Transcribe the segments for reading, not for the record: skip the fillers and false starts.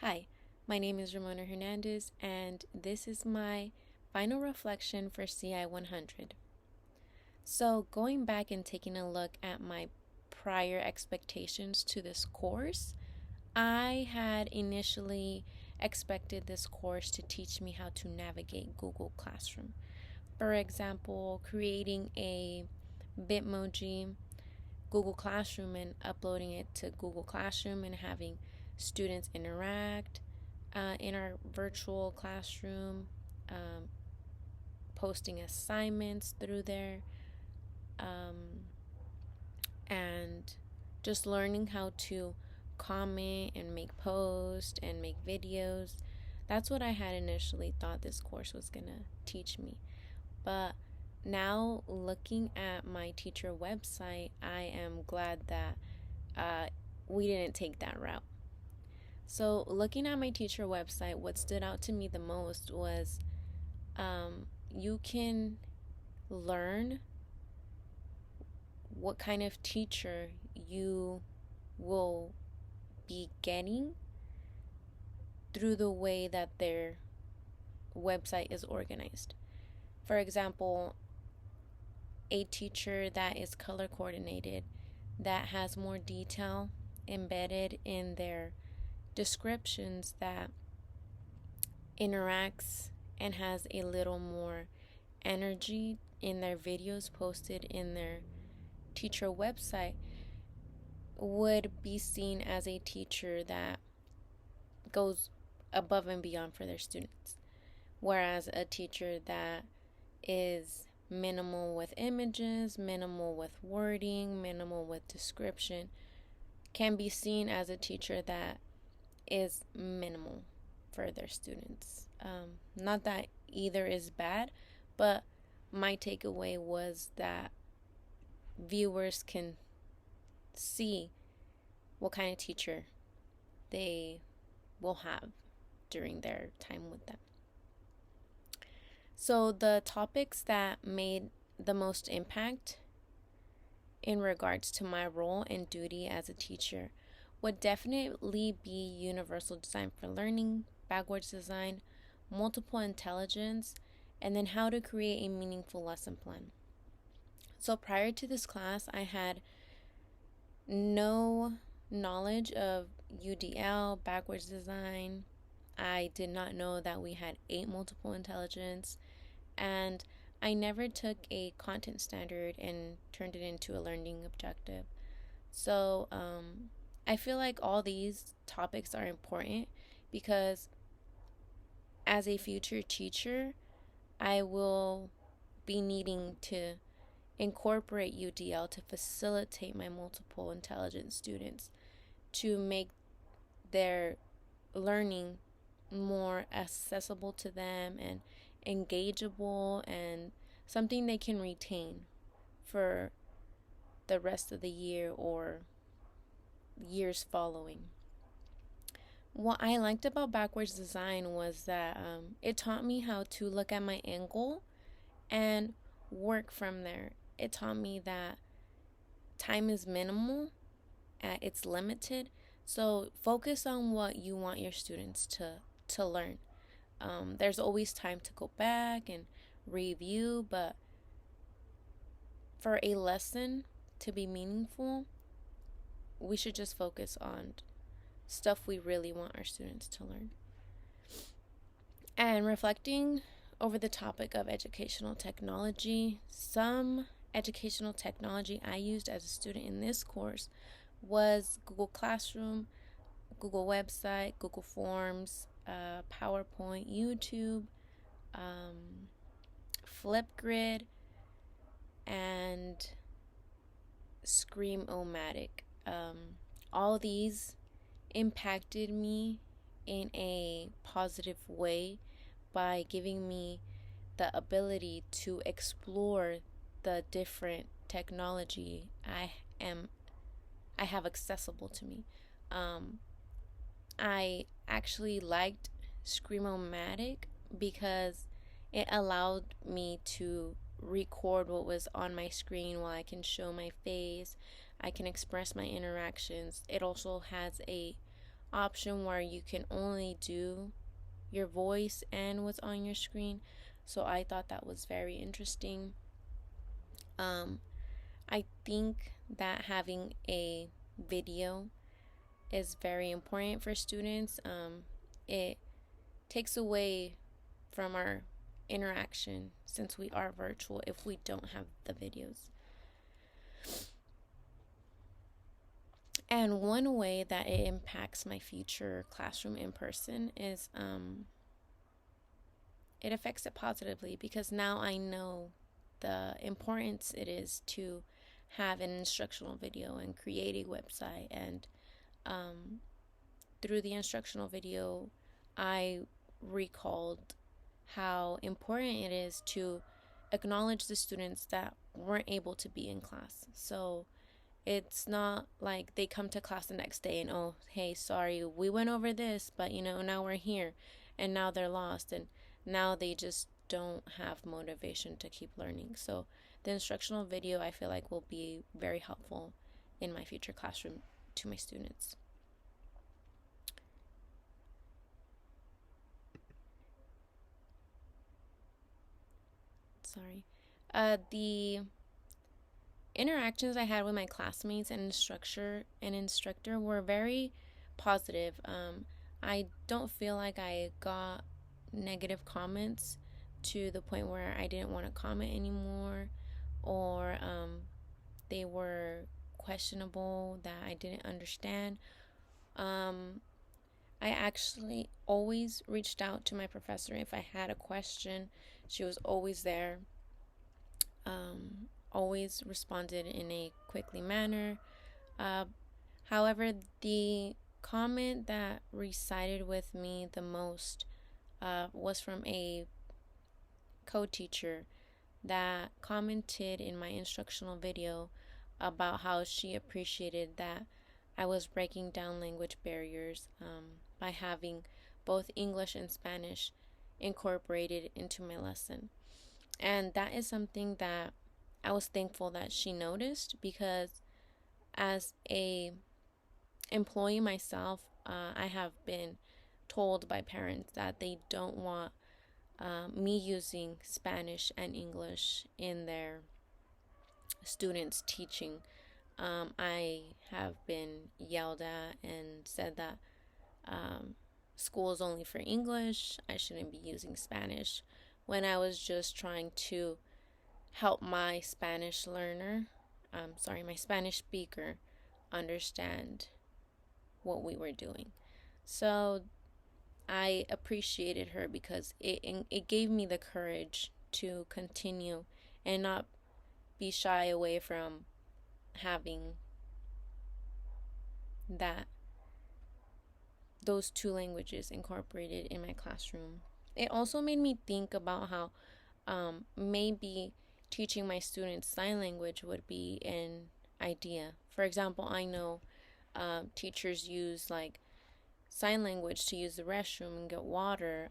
Hi, my name is Ramona Hernandez, and this is my final reflection for CI100. So, going back and taking a look at my prior expectations to this course, I had initially expected this course to teach me how to navigate Google Classroom. For example, creating a Bitmoji Google Classroom and uploading it to Google Classroom and having students interact in our virtual classroom, um, posting assignments through there, um, and just learning how to comment and make posts and make videos. That's what I had initially thought this course was going to teach me. But now, looking at my teacher website, I am glad that we didn't take that route. So, looking at my teacher website, what stood out to me the most was you can learn what kind of teacher you will be getting through the way that their website is organized. For example, a teacher that is color coordinated, that has more detail embedded in their descriptions, that interacts and has a little more energy in their videos posted in their teacher website, would be seen as a teacher that goes above and beyond for their students. Whereas a teacher that is minimal with images, minimal with wording, minimal with description, can be seen as a teacher that is minimal for their students. Not that either is bad, but my takeaway was that viewers can see what kind of teacher they will have during their time with them. So, the topics that made the most impact in regards to my role and duty as a teacher would definitely be universal design for learning, backwards design, multiple intelligence, and then how to create a meaningful lesson plan. So, prior to this class, I had no knowledge of UDL, backwards design. I did not know that we had 8 multiple intelligence, and I never took a content standard and turned it into a learning objective. So, I feel like all these topics are important because as a future teacher, I will be needing to incorporate UDL to facilitate my multiple intelligence students to make their learning more accessible to them and engageable and something they can retain for the rest of the year or years following. What I liked about backwards design was that it taught me how to look at my end goal and work from there. It taught me that time is minimal, it's limited, so focus on what you want your students to learn. There's always time to go back and review, but for a lesson to be meaningful, we should just focus on stuff we really want our students to learn. And reflecting over the topic of educational technology, some educational technology I used as a student in this course was Google Classroom, Google website, Google Forms, PowerPoint, YouTube, Flipgrid, and Scream-O-Matic. All these impacted me in a positive way by giving me the ability to explore the different technology I have accessible to me. I actually liked Scream-O-Matic because it allowed me to record what was on my screen while I can show my face. I can express my interactions. It also has a option where you can only do your voice and what's on your screen. So I thought that was very interesting. Um, I think that having a video is very important for students. It takes away from our interaction since we are virtual if we don't have the videos. And one way that it impacts my future classroom in person is it affects it positively because now I know the importance it is to have an instructional video and create a website. And through the instructional video, I recalled how important it is to acknowledge the students that weren't able to be in class. So it's not like they come to class the next day and, oh, hey, sorry, we went over this, but now we're here, and now they're lost, and now they just don't have motivation to keep learning. So the instructional video, I feel like, will be very helpful in my future classroom to my students. Sorry. The interactions I had with my classmates and instructor were very positive. I don't feel like I got negative comments to the point where I didn't want to comment anymore, or they were questionable that I didn't understand. I actually always reached out to my professor if I had a question. She was always there. Always responded in a quickly manner. However, the comment that resided with me the most was from a co-teacher that commented in my instructional video about how she appreciated that I was breaking down language barriers by having both English and Spanish incorporated into my lesson. And that is something that I was thankful that she noticed, because as a employee myself, I have been told by parents that they don't want me using Spanish and English in their students' teaching. I have been yelled at and said that school is only for English, I shouldn't be using Spanish, when I was just trying to help my Spanish learner, my Spanish speaker, understand what we were doing. So I appreciated her because it gave me the courage to continue and not be shy away from having those two languages incorporated in my classroom. It also made me think about how maybe teaching my students sign language would be an idea. For example, I know teachers use like sign language to use the restroom and get water.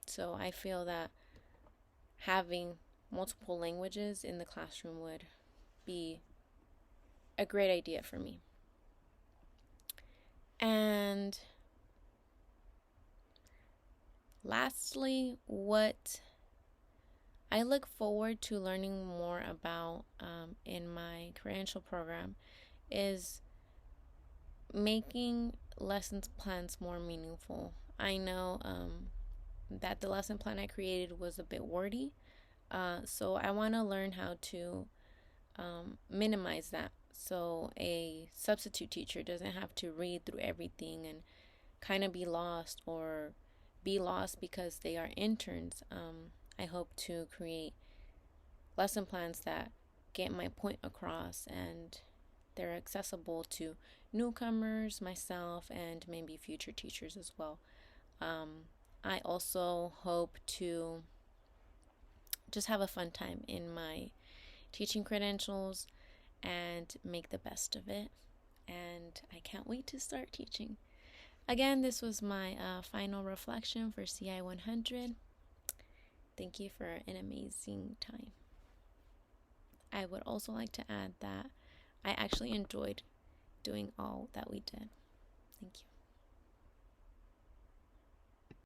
So I feel that having multiple languages in the classroom would be a great idea for me. And lastly, what I look forward to learning more about in my credential program is making lesson plans more meaningful. I know that the lesson plan I created was a bit wordy, so I want to learn how to minimize that, so a substitute teacher doesn't have to read through everything and kind of be lost, or be lost because they are interns. I hope to create lesson plans that get my point across and they're accessible to newcomers, myself, and maybe future teachers as well. I also hope to just have a fun time in my teaching credentials and make the best of it. And I can't wait to start teaching. Again, this was my final reflection for CI100. Thank you for an amazing time. I would also like to add that I actually enjoyed doing all that we did. Thank you.